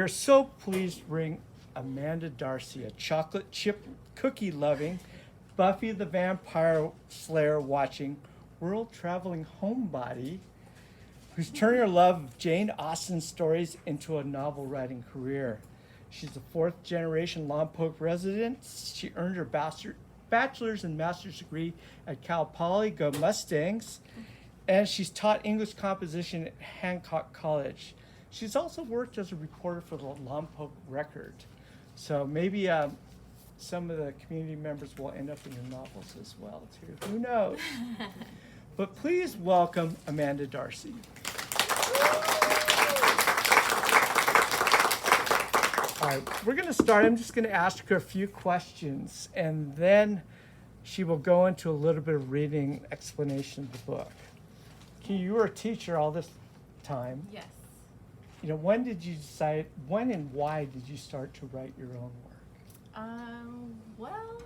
We're so pleased to bring Amanda Darcy, a chocolate chip cookie loving, Buffy the Vampire Slayer watching, world traveling homebody who's turning her love of Jane Austen stories into a novel writing career. She's a fourth generation Lompoc resident. She earned her bachelor's and master's degree at Cal Poly, go Mustangs, and she's taught English composition at Hancock College. She's also worked as a reporter for the Lompoc Record. So maybe some of the community members will end up in your novels as well, too. Who knows? But please welcome Amanda Darcy. All right, we're going to start. I'm just going to ask her a few questions, and then she will go into a little bit of reading explanation of the book. Okay, you were a teacher all this time. Yes. You know, when and why did you start to write your own work? Well,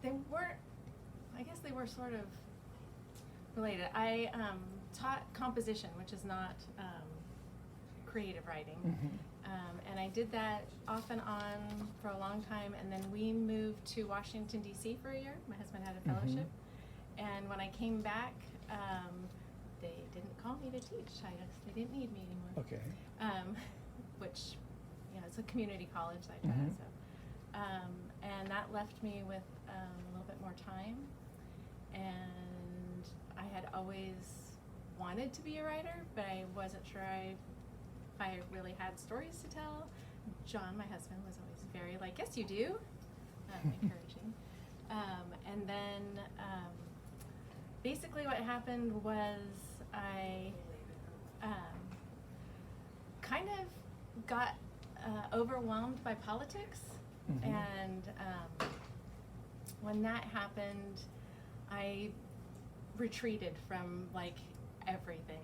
I guess they were sort of related. I taught composition, which is not creative writing. And I did that off and on for a long time, and then we moved to Washington, D.C. for a year. My husband had a fellowship. And when I came back, they didn't call me to teach. I guess they didn't need me anymore. Okay. Which, it's a community college that I taught. So, and that left me with a little bit more time. And I had always wanted to be a writer, but I wasn't sure if I really had stories to tell. John, my husband, was always very like, yes, you do, encouraging. And then basically what happened was I kind of got overwhelmed by politics. And when that happened, I retreated from like everything.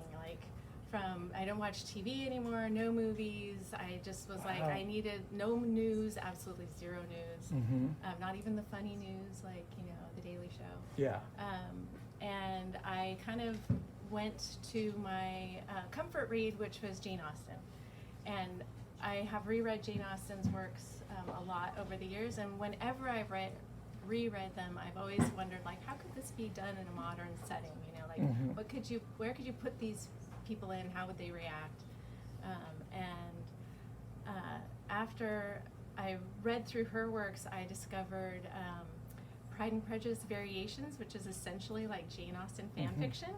I don't watch TV anymore, no movies. I just was like, I needed no news, absolutely zero news. Not even the funny news, like, The Daily Show. Yeah. And I kind of went to my comfort read, which was Jane Austen. And I have reread Jane Austen's works a lot over the years, and whenever I've reread them, I've always wondered, like, how could this be done in a modern setting? Where could you put these people in? How would they react? After I read through her works, I discovered Pride and Prejudice Variations, which is essentially like Jane Austen fan fiction.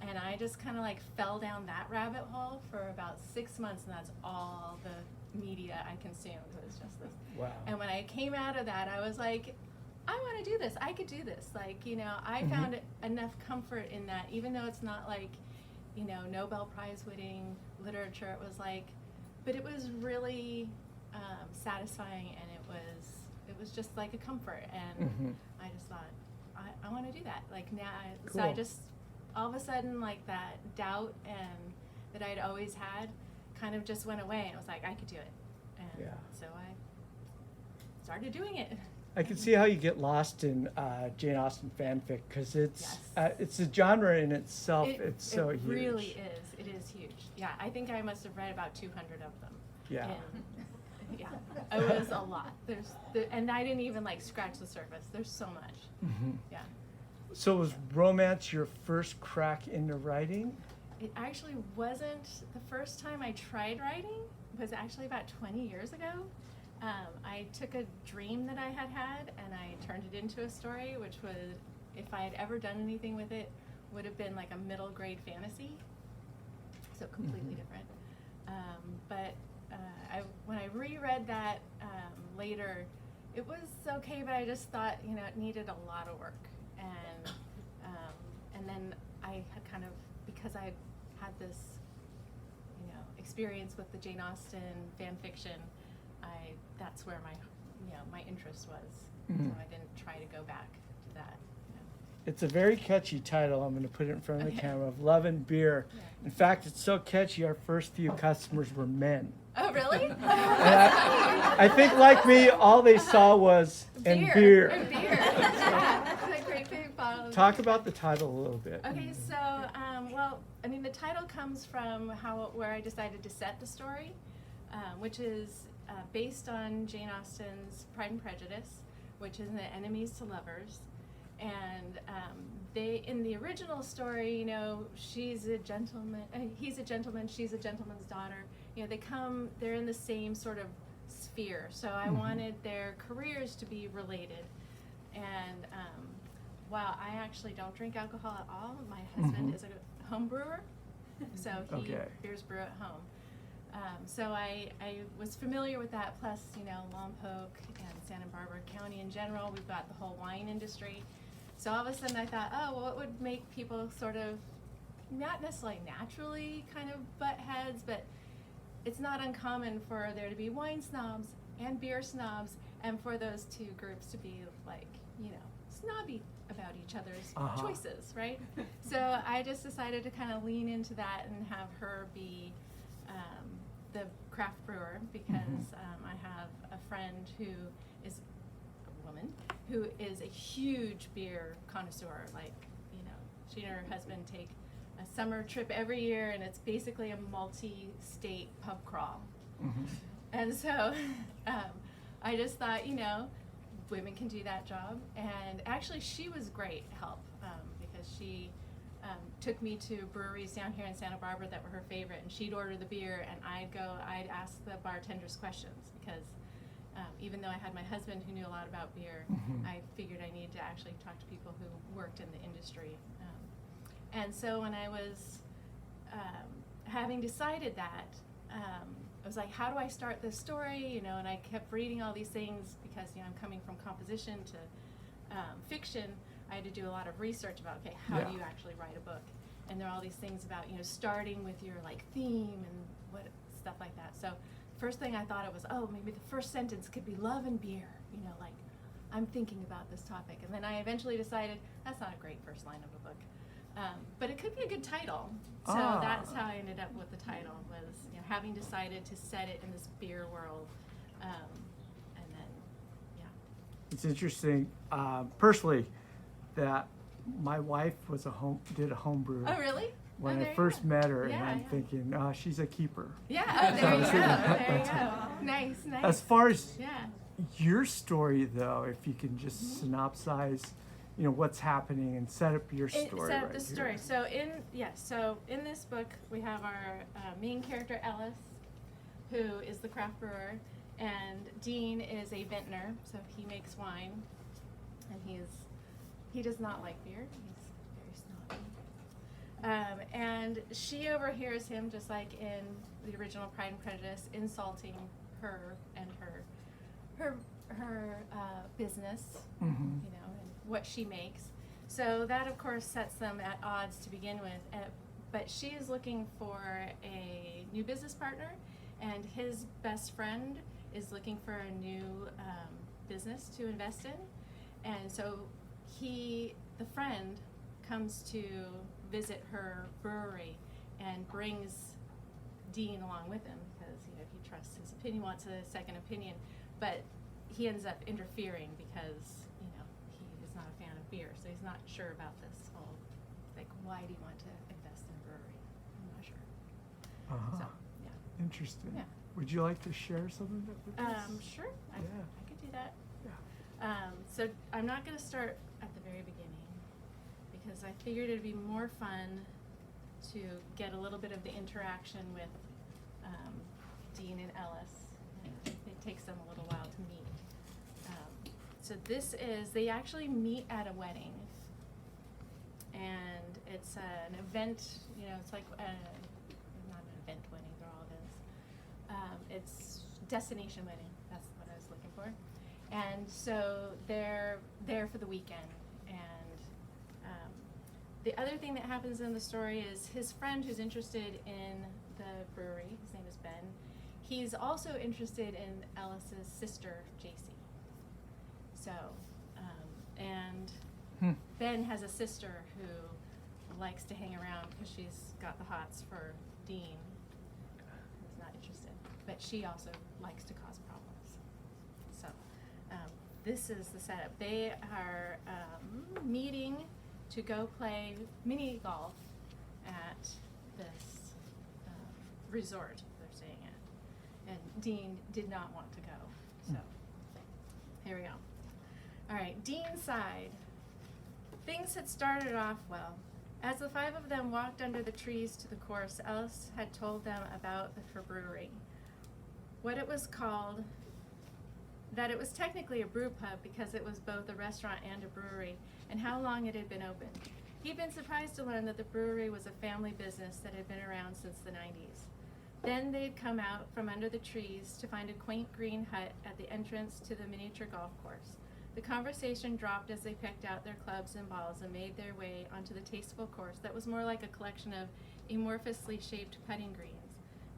And I just kind of like fell down that rabbit hole for about 6 months, and that's all the media I consumed. It was just this. Wow. And when I came out of that, I was like, I want to do this. I could do this. I found enough comfort in that, even though it's not like, Nobel Prize winning literature. It was like, but it was really satisfying, and it was just like a comfort. And I just thought, I want to do that. Like now, cool. So I just all of a sudden, like that doubt and that I'd always had kind of just went away, and I was like, I could do it. And so I started doing it. I can see how you get lost in Jane Austen fanfic, because it's a genre in itself. It's so huge. It really is. It is huge. Yeah, I think I must have read about 200 of them. Yeah. And, it was a lot. And I didn't even like scratch the surface. There's so much. Yeah. So was romance your first crack into writing? It actually wasn't. The first time I tried writing was actually about 20 years ago. I took a dream that I had and I turned it into a story, which was, if I had ever done anything with it, would have been like a middle grade fantasy. So completely different. When I reread that later, it was okay, but I just thought, it needed a lot of work. And then I had kind of, because I had this, experience with the Jane Austen fan fiction, that's where my interest was. So I didn't try to go back to that. It's a very catchy title. I'm going to put it in front of the camera, of Love and Beer. Yeah. In fact, it's so catchy, our first few customers were men. Oh, really? And I think, like me, all they saw was and beer. And beer. Yeah, it's a great big bottle. Talk about the title a little bit. Okay, so, the title comes from where I decided to set the story. which is based on Jane Austen's Pride and Prejudice, which is the enemies to lovers. And they, in the original story, you know, she's a gentleman, he's a gentleman, she's a gentleman's daughter. You know, they're in the same sort of sphere. So I wanted their careers to be related. And while I actually don't drink alcohol at all, my husband is a home brewer, so he beers brew at home. So I was familiar with that, plus, you know, Lompoc and Santa Barbara County in general, we've got the whole wine industry. So all of a sudden I thought, oh, well, what would make people sort of, not necessarily naturally kind of butt heads, but it's not uncommon for there to be wine snobs and beer snobs, and for those two groups to be like, you know, snobby about each other's choices, right? So I just decided to kind of lean into that and have her be the craft brewer, because I have a friend who is a woman who is a huge beer connoisseur. Like, you know, she and her husband take a summer trip every year, and it's basically a multi-state pub crawl. And so I just thought, you know, women can do that job. And actually she was great help, because she took me to breweries down here in Santa Barbara that were her favorite, and she'd order the beer, and I'd ask the bartenders questions, because even though I had my husband who knew a lot about beer, I figured I needed to actually talk to people who worked in the industry. And so when I was having decided that, I was like, how do I start this story? You know, and I kept reading all these things, because, you know, I'm coming from composition to fiction. I had to do a lot of research about, okay, how do you actually write a book? And there are all these things about, you know, starting with your like theme and what stuff like that. So first thing I thought it was, oh, maybe the first sentence could be love and beer, you know, like I'm thinking about this topic. And then I eventually decided that's not a great first line of a book. But it could be a good title. So that's how I ended up with the title, was, you know, having decided to set it in this beer world. And then, yeah. It's interesting, personally, that my wife did a home brew. Oh, really? When I first met her, and I'm thinking, she's a keeper. Yeah, oh, there you go. There you go. Nice, nice. As far as your story, though, if you can just synopsize, you know, what's happening and set up your story. Set up the story. So in this book we have our main character Ellis, who is the craft brewer, and Dean is a vintner, so he makes wine, and he does not like beer. He's very snobby. And she overhears him, just like in the original Pride and Prejudice, insulting her and her business, you know, and what she makes. So that, of course, sets them at odds to begin with. But she is looking for a new business partner, and his best friend is looking for a new business to invest in. And so the friend comes to visit her brewery and brings Dean along with him, because, you know, he trusts his opinion, wants a second opinion. But he ends up interfering because, you know, he is not a fan of beer, so he's not sure about this whole, like, why do you want to invest in a brewery? I'm not sure. So, yeah. Interesting. Yeah. Would you like to share something with us? Sure. I could do that. Yeah. So I'm not going to start at the very beginning, because I figured it'd be more fun to get a little bit of the interaction with Dean and Ellis. It takes them a little while to meet. So they actually meet at a wedding, and it's an event, you know, it's like, not an event wedding, they're all events. It's destination wedding, that's what I was looking for. And so they're there for the weekend, and the other thing that happens in the story is his friend who's interested in the brewery, his name is Ben, he's also interested in Ellis's sister, JC. So, and Ben has a sister who likes to hang around because she's got the hots for Dean, who's not interested, but she also likes to cause problems. So, this is the setup. They are meeting to go play mini golf at this resort they're staying And Dean did not want to go. So, here we go. All right, Dean sighed. Things had started off well. As the five of them walked under the trees to the course, Ellis had told them about her brewery. What it was called, that it was technically a brew pub because it was both a restaurant and a brewery, and how long it had been open. He'd been surprised to learn that the brewery was a family business that had been around since the 90s. Then they'd come out from under the trees to find a quaint green hut at the entrance to the miniature golf course. The conversation dropped as they picked out their clubs and balls and made their way onto the tasteful course that was more like a collection of amorphously shaped putting greens.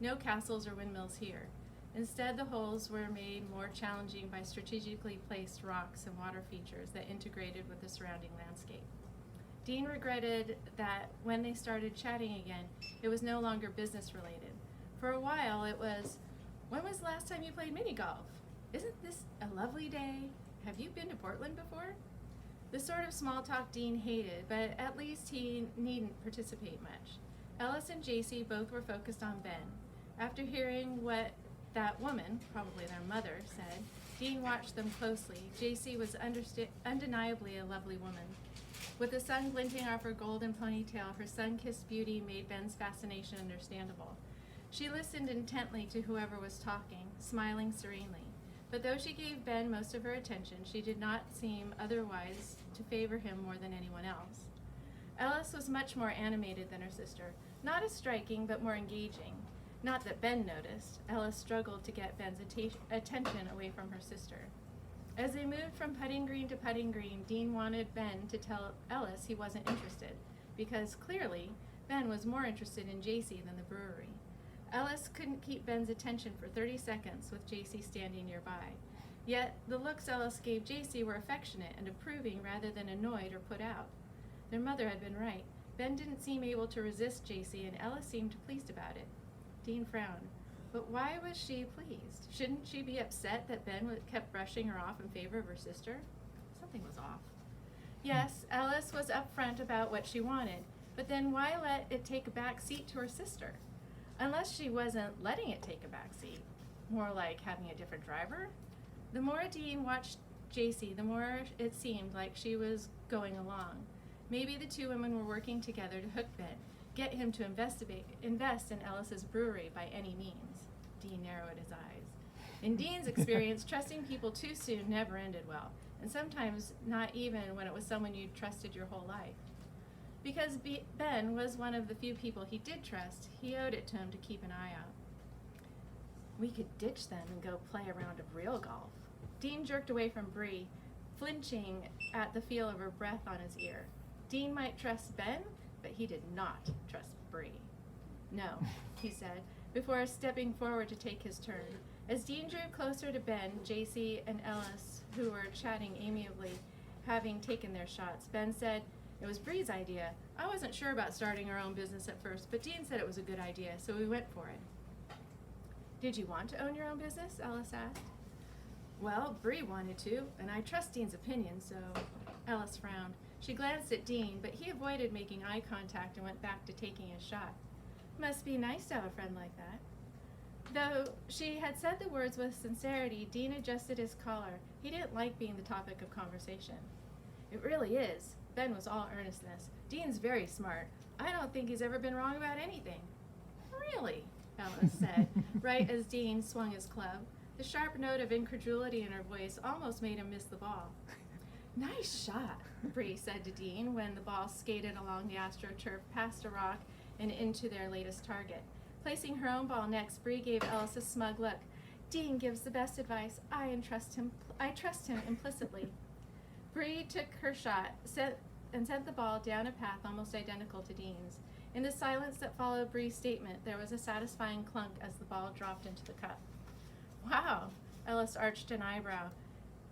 No castles or windmills here. Instead, the holes were made more challenging by strategically placed rocks and water features that integrated with the surrounding landscape. Dean regretted that when they started chatting again, it was no longer business related. For a while, it was, "When was the last time you played mini golf? Isn't this a lovely day? Have you been to Portland before?" The sort of small talk Dean hated, but at least he needn't participate much. Ellis and JC both were focused on Ben. After hearing what that woman, probably their mother, said, Dean watched them closely. JC was undeniably a lovely woman. With the sun glinting off her golden ponytail, her sun-kissed beauty made Ben's fascination understandable. She listened intently to whoever was talking, smiling serenely. But though she gave Ben most of her attention, she did not seem otherwise to favor him more than anyone else. Ellis was much more animated than her sister, not as striking, but more engaging. Not that Ben noticed. Ellis struggled to get Ben's attention away from her sister. As they moved from putting green to putting green, Dean wanted Ben to tell Ellis he wasn't interested, because clearly Ben was more interested in JC than the brewery. Ellis couldn't keep Ben's attention for 30 seconds with JC standing nearby. Yet the looks Ellis gave JC were affectionate and approving rather than annoyed or put out. Their mother had been right. Ben didn't seem able to resist JC, and Ellis seemed pleased about it. Dean frowned. But why was she pleased? Shouldn't she be upset that Ben kept brushing her off in favor of her sister? Something was off. Yes, Ellis was upfront about what she wanted, but then why let it take a back seat to her sister? Unless she wasn't letting it take a back seat. More like having a different driver? The more Dean watched JC, the more it seemed like she was going along. Maybe the two women were working together to hook Ben, get him to invest in Ellis's brewery by any means. Dean narrowed his eyes. In Dean's experience, trusting people too soon never ended well, and sometimes not even when it was someone you'd trusted your whole life. Because Ben was one of the few people he did trust, he owed it to him to keep an eye out. We could ditch them and go play a round of real golf. Dean jerked away from Bree, flinching at the feel of her breath on his ear. Dean might trust Ben, but he did not trust Bree. "No," he said, before stepping forward to take his turn. As Dean drew closer to Ben, JC, and Ellis, who were chatting amiably, having taken their shots, Ben said, "It was Bree's idea. I wasn't sure about starting our own business at first, but Dean said it was a good idea, so we went for it." "Did you want to own your own business?" Ellis asked. "Well, Bree wanted to, and I trust Dean's opinion, so..." Ellis frowned. She glanced at Dean, but he avoided making eye contact and went back to taking his shot. Must be nice to have a friend like that. Though she had said the words with sincerity, Dean adjusted his collar. He didn't like being the topic of conversation. "It really is." Ben was all earnestness. "Dean's very smart. I don't think he's ever been wrong about anything." "Really?" Ellis said, right as Dean swung his club. The sharp note of incredulity in her voice almost made him miss the ball. "Nice shot," Bree said to Dean when the ball skated along the AstroTurf past a rock and into their latest target. Placing her own ball next, Bree gave Ellis a smug look. "Dean gives the best advice. I trust him implicitly." Bree took her shot and sent the ball down a path almost identical to Dean's. In the silence that followed Bree's statement, there was a satisfying clunk as the ball dropped into the cup. "Wow," Ellis arched an eyebrow.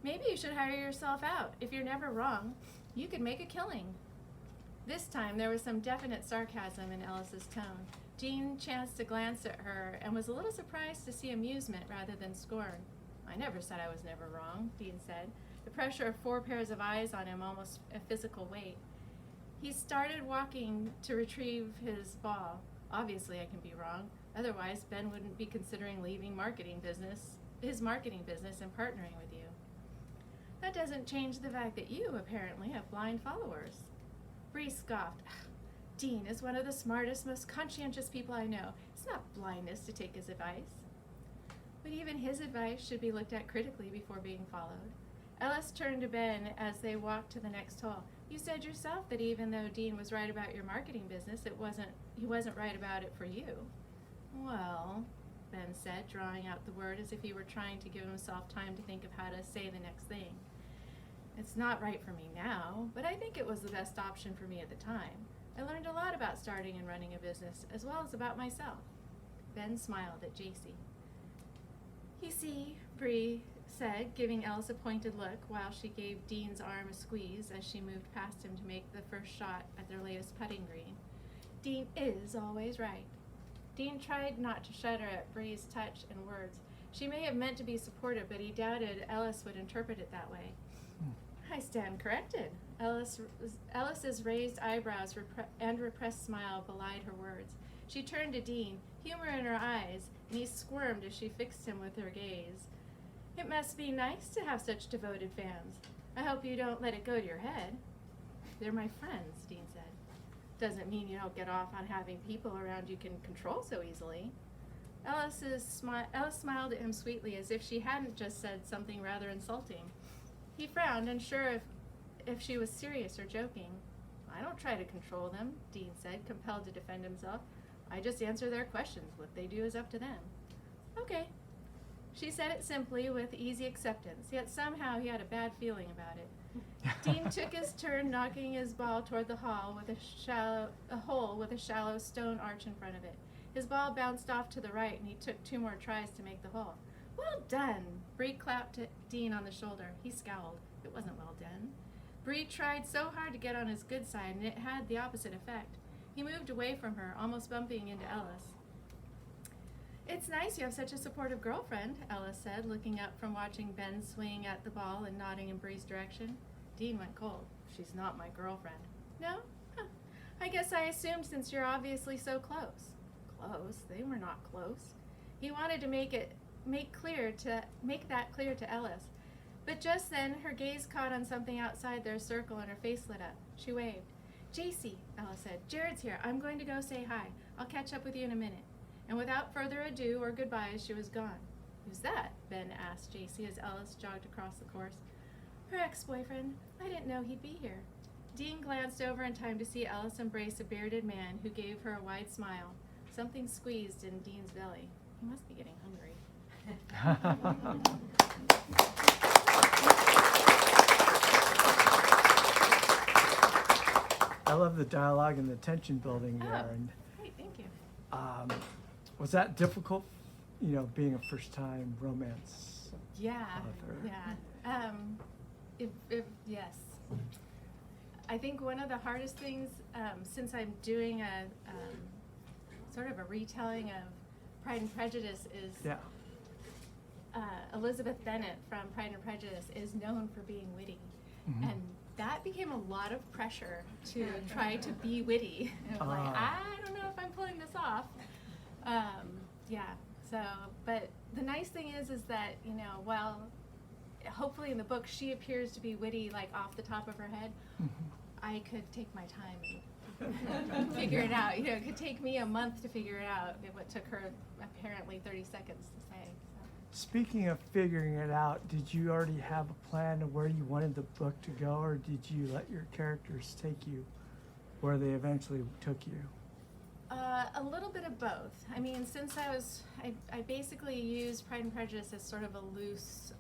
"Maybe you should hire yourself out. If you're never wrong, you could make a killing." This time, there was some definite sarcasm in Ellis's tone. Dean chanced to glance at her and was a little surprised to see amusement rather than scorn. "I never said I was never wrong," Dean said, the pressure of 4 pairs of eyes on him almost a physical weight. He started walking to retrieve his ball. "Obviously I can be wrong. Otherwise, Ben wouldn't be considering leaving his marketing business and partnering with you. That doesn't change the fact that you apparently have blind followers. Bree scoffed. Dean is one of the smartest, most conscientious people I know. It's not blindness to take his advice. But even his advice should be looked at critically before being followed. Ellis turned to Ben as they walked to the next hall. You said yourself that even though Dean was right about your marketing business, he wasn't right about it for you. Well, Ben said, drawing out the word as if he were trying to give himself time to think of how to say the next thing. It's not right for me now, but I think it was the best option for me at the time. I learned a lot about starting and running a business, as well as about myself. Ben smiled at JC. You see, Bree said, giving Ellis a pointed look while she gave Dean's arm a squeeze as she moved past him to make the first shot at their latest putting green. Dean is always right. Dean tried not to shudder at Bree's touch and words. She may have meant to be supportive, but he doubted Ellis would interpret it that way. I stand corrected. Ellis's raised eyebrows and repressed smile belied her words. She turned to Dean, humor in her eyes, and he squirmed as she fixed him with her gaze. It must be nice to have such devoted fans. I hope you don't let it go to your head. They're my friends, Dean said. Doesn't mean you don't get off on having people around you can control so easily. Ellis smiled at him sweetly as if she hadn't just said something rather insulting. He frowned, unsure if she was serious or joking. I don't try to control them, Dean said, compelled to defend himself. I just answer their questions. What they do is up to them. Okay. She said it simply with easy acceptance, yet somehow he had a bad feeling about it. Dean took his turn knocking his ball toward the hole with a shallow stone arch in front of it. His ball bounced off to the right, and he took 2 more tries to make the hole. Well done! Bree clapped Dean on the shoulder. He scowled. It wasn't well done. Bree tried so hard to get on his good side, and it had the opposite effect. He moved away from her, almost bumping into Ellis. It's nice you have such a supportive girlfriend, Ellis said, looking up from watching Ben swing at the ball and nodding in Bree's direction. Dean went cold. She's not my girlfriend. No? Huh. I guess I assumed since you're obviously so close. Close? They were not close. He wanted to make that clear to Ellis. But just then, her gaze caught on something outside their circle and her face lit up. She waved. JC, Ellis said, Jared's here. I'm going to go say hi. I'll catch up with you in a minute. And without further ado or goodbyes, she was gone. Who's that? Ben asked JC as Ellis jogged across the course. Her ex-boyfriend. I didn't know he'd be here. Dean glanced over in time to see Ellis embrace a bearded man who gave her a wide smile. Something squeezed in Dean's belly. He must be getting hungry. I love the dialogue and the tension building there. And great, thank you. was that difficult, being a first-time romance author? Yes. I think one of the hardest things, since I'm doing a sort of a retelling of Pride and Prejudice, is Elizabeth Bennet from Pride and Prejudice is known for being witty. Mm-hmm. And that became a lot of pressure to try to be witty. And I was like, I don't know if I'm pulling this off. But the nice thing is that, while hopefully in the book she appears to be witty, like off the top of her head, I could take my time and figure it out. It could take me a month to figure it out, what took her apparently 30 seconds to say. So. Speaking of figuring it out, did you already have a plan of where you wanted the book to go, or did you let your characters take you where they eventually took you? A little bit of both. I mean, since I basically used Pride and Prejudice as sort of a loose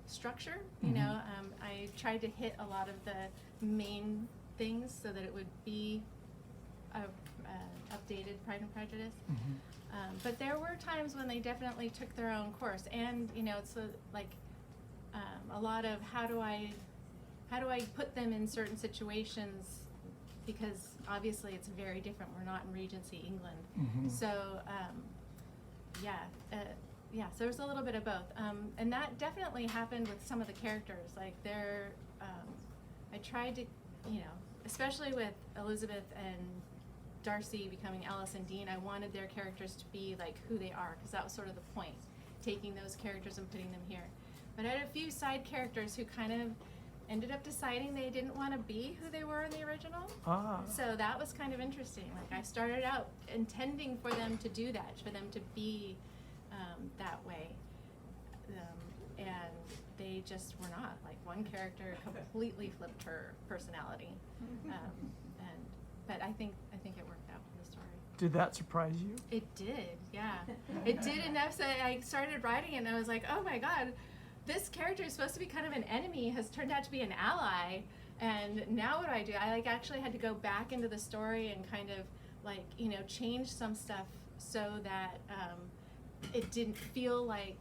structure, I tried to hit a lot of the main things so that it would be updated Pride and Prejudice. But there were times when they definitely took their own course, and it's a lot of how do I put them in certain situations, because obviously it's very different. We're not in Regency England, so so there's a little bit of both, and that definitely happened with some of the characters. Like I tried to, especially with Elizabeth and Darcy becoming Ellis and Dean, I wanted their characters to be like who they are, because that was sort of the point, taking those characters and putting them here. But I had a few side characters who kind of ended up deciding they didn't want to be who they were in the original. So that was kind of interesting. Like, I started out intending for them to do that, for them to be that way. And they just were not. Like, one character completely flipped her personality. But I think it worked out for the story. Did that surprise you? It did, yeah. It did enough that I started writing it and I was like, oh my God, this character is supposed to be kind of an enemy, has turned out to be an ally, and now what do? I actually had to go back into the story and kind of change some stuff so that it didn't feel like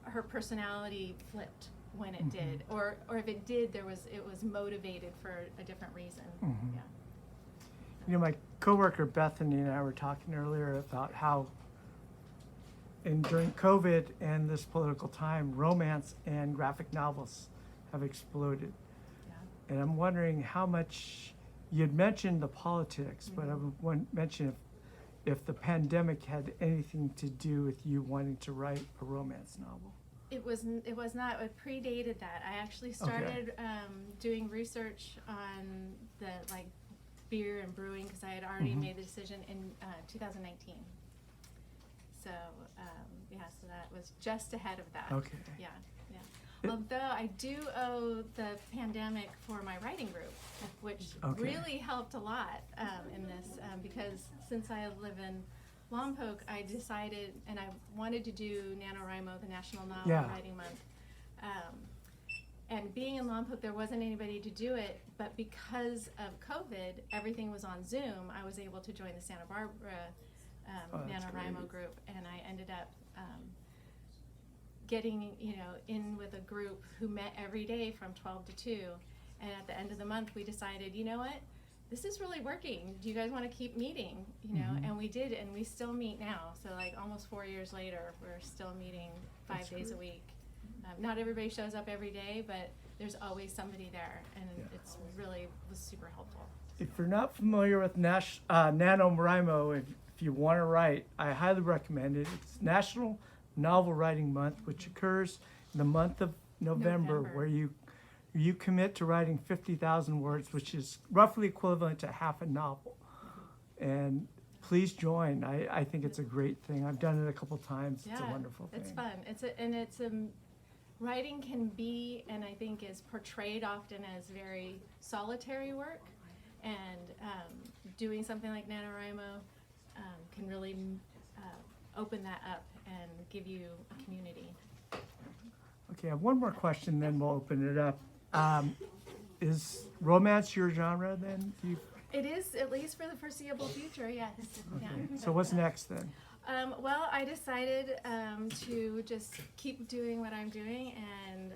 her personality flipped when it did, or if it did, it was motivated for a different reason. Yeah. My coworker Bethany and I were talking earlier about how during COVID and this political time, romance and graphic novels have exploded. Yeah. And I'm wondering how much, you'd mentioned the politics, but I would mention if the pandemic had anything to do with you wanting to write a romance novel. It was not. It predated that. I actually started doing research on the beer and brewing, because I had already made the decision in 2019. So so that was just ahead of that. Okay. Yeah. Although I do owe the pandemic for my writing group, which really helped a lot in this, because since I live in Lompoc, I decided, and I wanted to do NaNoWriMo, the National Novel Writing Month. And being in Lompoc, there wasn't anybody to do it, but because of COVID, everything was on Zoom. I was able to join the Santa Barbara NaNoWriMo group, and I ended up getting in with a group who met every day from 12 to 2. And at the end of the month, we decided, you know what, this is really working. Do you guys want to keep meeting? And we did, and we still meet now. So almost 4 years later, we're still meeting 5 days a week. Not everybody shows up every day, but there's always somebody there, and it's really was super helpful. If you're not familiar with NaNoWriMo, if you want to write, I highly recommend it. It's National Novel Writing Month, which occurs in the month of November. Where you commit to writing 50,000 words, which is roughly equivalent to half a novel. And please join. I think it's a great thing. I've done it a couple times. It's a wonderful thing. It's fun. Writing can be, and I think is portrayed often as very solitary work, and doing something like NaNoWriMo can really open that up and give you a community. Okay, I have one more question, then we'll open it up. Is romance your genre then? It is, at least for the foreseeable future, yes. Okay. Yeah. So what's next then? Well, I decided to just keep doing what I'm doing and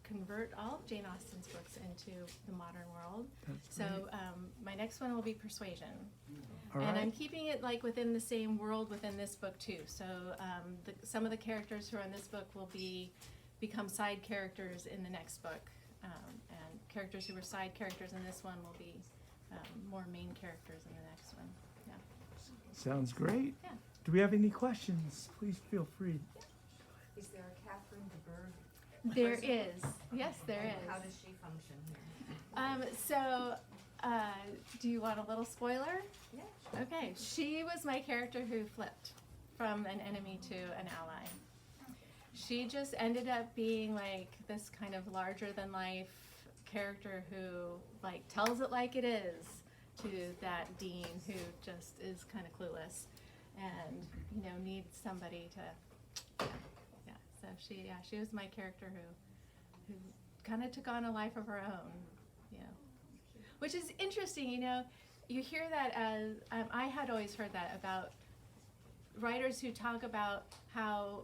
convert all of Jane Austen's books into the modern world. So my next one will be Persuasion. All And right. I'm keeping it within the same world within this book too. So some of the characters who are in this book will become side characters in the next book. And characters who were side characters in this one will be more main characters in the next one. Yeah. Sounds great. Yeah. Do we have any questions? Please feel free. Is there a Catherine de Bourgh? There is. Yes, there is. How does she function here? Do you want a little spoiler? Yeah. Okay, she was my character who flipped from an enemy to an ally. She just ended up being this kind of larger than life character who tells it like it is to that Dean who just is kind of clueless and needs somebody to so she was my character who kind of took on a life of her own, which is interesting. You hear that as I had always heard that about writers who talk about how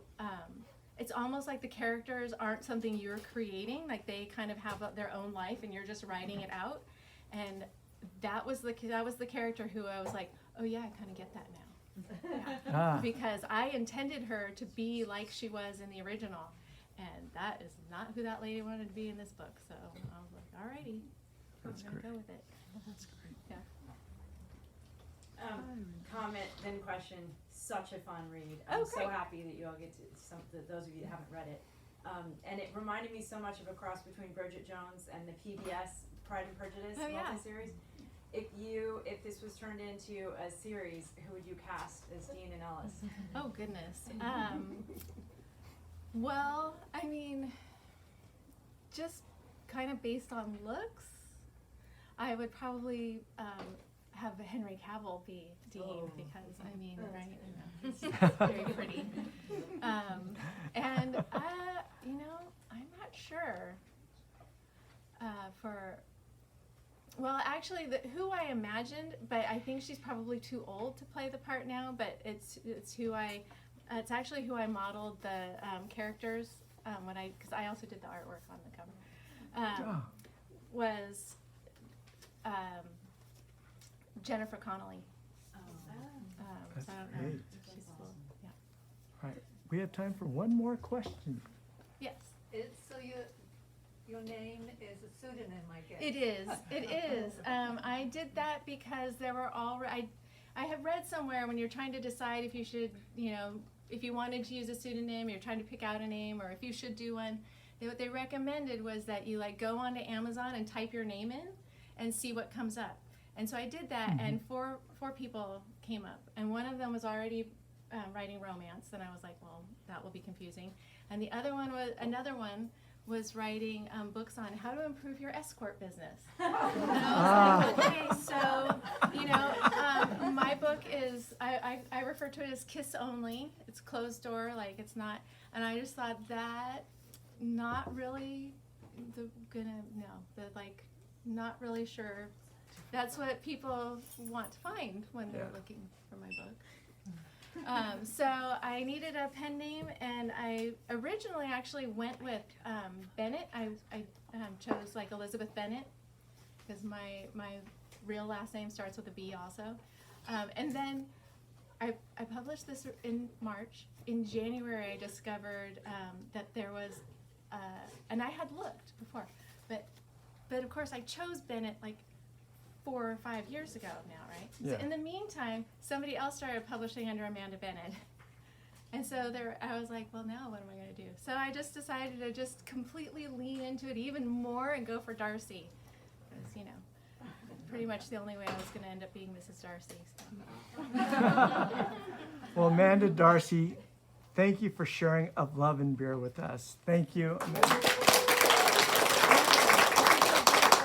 it's almost like the characters aren't something you're creating, they kind of have their own life and you're just writing it out. And that was the character who I was like, oh yeah, I kind of get that now. Yeah. Because I intended her to be like she was in the original, and that is not who that lady wanted to be in this book. So I was like, alrighty, I'm gonna go with it. That's great. Yeah. Comment, then question. Such a fun read. I'm Oh, so great. happy that you all get to, those of you that haven't read it. And it reminded me so much of a cross between Bridget Jones and the PBS Pride and Prejudice Oh, yeah. multi-series. If this was turned into a series, who would you cast as Dean and Ellis? Oh goodness. Well, I mean, just kind of based on looks, I would probably have Henry Cavill be Dean because I mean, right? You know, he's very pretty. And you know, I'm not sure. Well, actually, who I imagined, but I think she's probably too old to play the part now. But it's actually who I modeled the characters because I also did the artwork on the cover. Was Jennifer Connelly. That's So I don't know. great. She's cool. Yeah. All right, we have time for one more question. Yes. So your name is a pseudonym, I guess. It is. It is. I did that because there were I have read somewhere when you're trying to decide if you should, you know, if you wanted to use a pseudonym, you're trying to pick out a name, or if you should do one. What they recommended was that you like go onto Amazon and type your name in and see what comes up. And so I did that, and four people came up, and one of them was already writing romance, and I was like, well, that will be confusing. And another one was writing books on how to improve your escort business. And I was like, okay, so, you know, my book is, I refer to it as kiss only. It's closed door, like it's not, and I just thought that not really not really sure. That's what people want to find when they're looking for my book. So I needed a pen name, and I originally actually went with Bennett. I chose like Elizabeth Bennett because my real last name starts with a B also. And then I published this in March. In January, I discovered that there was, and I had looked before, but of course I chose Bennett like 4 or 5 years ago now, right? Yeah. So in the meantime, somebody else started publishing under Amanda Bennett. And so I was like, well, now what am I going to do? So I just decided to just completely lean into it even more and go for Darcy. Because, you know, pretty much the only way I was going to end up being Mrs. Darcy. So. Well, Amanda, Darcy, thank you for sharing Of Love and Beer with us. Thank you.